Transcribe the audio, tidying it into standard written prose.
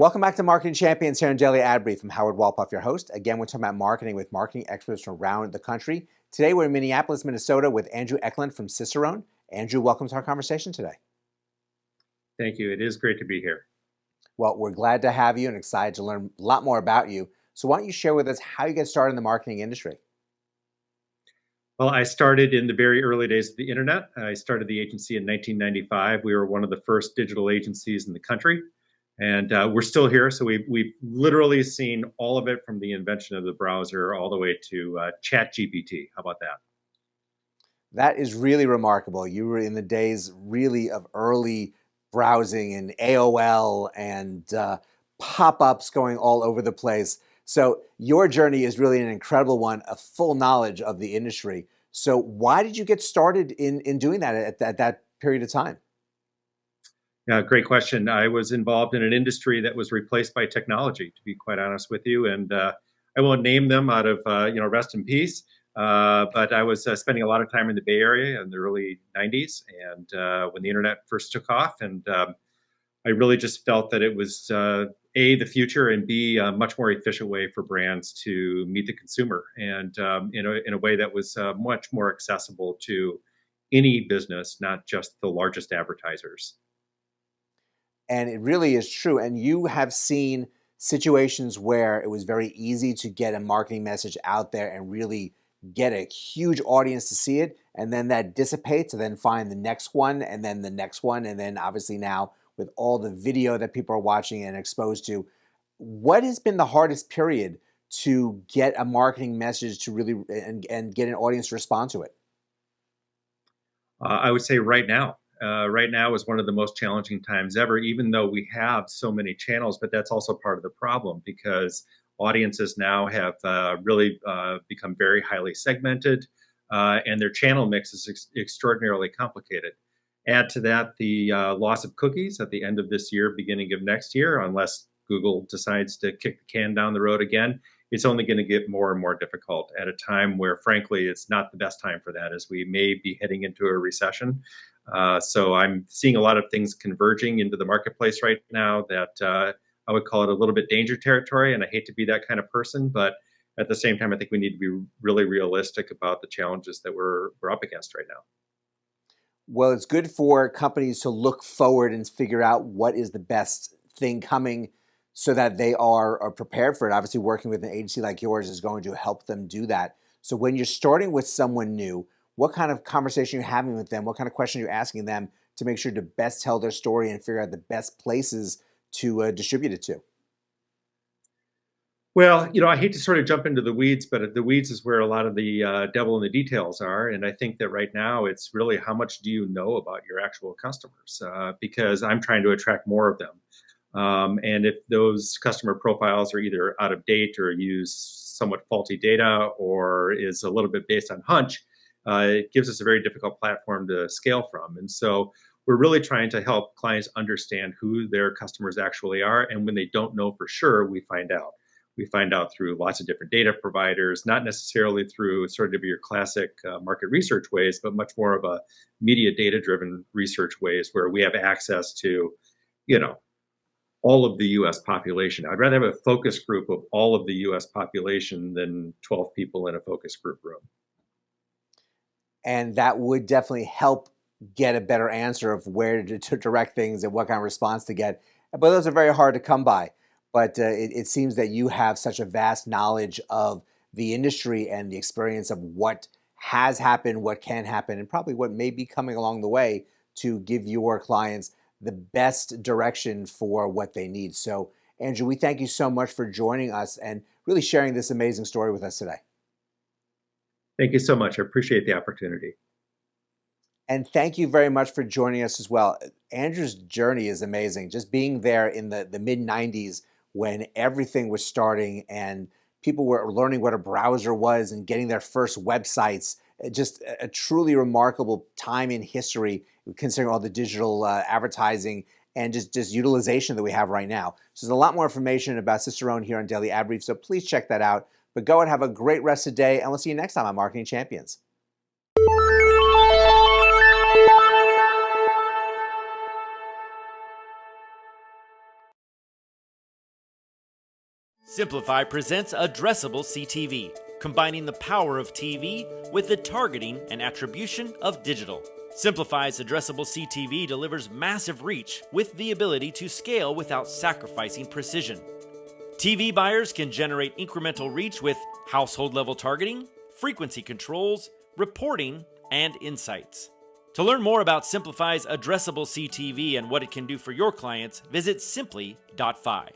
Welcome back to Marketing Champions here on Daily Ad Brief. I'm Howard Walpoff, your host. Again, we're talking about marketing with marketing experts from around the country. Today, we're in Minneapolis, Minnesota with Andrew Eklund from Ciceron. Andrew, welcome to our conversation today. Thank you. It is great to be here. Well, we're glad to have you and excited to learn a lot more about you. So why don't you share with us how you get started in the marketing industry? Well, I started in the very early days of the internet. I started the agency in 1995. We were one of the first digital agencies in the country, and we're still here. So we've literally seen all of it from the invention of the browser all the way to Chat GPT. How about that? That is really remarkable. You were in the days really of early browsing and AOL and pop-ups going all over the place. So your journey is really an incredible one, a full knowledge of the industry. So why did you get started in doing that at that period of time? Yeah, great question. I was involved in an industry that was replaced by technology, to be quite honest with you, and I won't name them out of rest in peace. But I was spending a lot of time in the Bay Area in the early '90s, and when the internet first took off, and I really just felt that it was A, the future, and B, a much more efficient way for brands to meet the consumer, and in a way that was much more accessible to any business, not just the largest advertisers. And it really is true. And you have seen situations where it was very easy to get a marketing message out there and really get a huge audience to see it. And then that dissipates, and then find the next one, and then the next one. And then obviously now with all the video that people are watching and exposed to, what has been the hardest period to get a marketing message to really and get an audience to respond to it? I would say right now. Right now is one of the most challenging times ever, even though we have so many channels, but that's also part of the problem because audiences now have really become very highly segmented and their channel mix is extraordinarily complicated. Add to that the loss of cookies at the end of this year, beginning of next year, unless Google decides to kick the can down the road again, it's only going to get more and more difficult at a time where, frankly, it's not the best time for that, as we may be heading into a recession. So I'm seeing a lot of things converging into the marketplace right now that I would call it a little bit danger territory. And I hate to be that kind of person, but at the same time, I think we need to be really realistic about the challenges that we're up against right now. Well, it's good for companies to look forward and figure out what is the best thing coming so that they are prepared for it. Obviously, working with an agency like yours is going to help them do that. So when you're starting with someone new, what kind of conversation you're having with them? What kind of questions you're asking them to make sure to best tell their story and figure out the best places to distribute it to? Well, I hate to sort of jump into the weeds, but the weeds is where a lot of the devil in the details are. And I think that right now it's really how much do you know about your actual customers? Because I'm trying to attract more of them. And if those customer profiles are either out of date or use somewhat faulty data or is a little bit based on hunch, it gives us a very difficult platform to scale from. And so we're really trying to help clients understand who their customers actually are. And when they don't know for sure, we find out. We find out through lots of different data providers, not necessarily through sort of your classic market research ways, but much more of a media data driven research ways where we have access to, you know, all of the US population. I'd rather have a focus group of all of the US population than 12 people in a focus group room. And that would definitely help get a better answer of where to direct things and what kind of response to get. But those are very hard to come by. But it seems that you have such a vast knowledge of the industry and the experience of what has happened, what can happen, and probably what may be coming along the way to give your clients the best direction for what they need. So, Andrew, we thank you so much for joining us and really sharing this amazing story with us today. Thank you so much. I appreciate the opportunity. And thank you very much for joining us as well. Andrew's journey is amazing. Just being there in the mid 90s when everything was starting and people were learning what a browser was and getting their first websites. Just a truly remarkable time in history, considering all the digital advertising and just utilization that we have right now. So there's a lot more information about Cicerone here on Daily Ad Brief, so please check that out. But go and have a great rest of the day, and we'll see you next time on Marketing Champions. Simplify presents Addressable CTV, combining the power of TV with the targeting and attribution of digital. Simplify's Addressable CTV delivers massive reach with the ability to scale without sacrificing precision. TV buyers can generate incremental reach with household-level targeting, frequency controls, reporting, and insights. To learn more about Simplify's Addressable CTV and what it can do for your clients, visit simply.fi.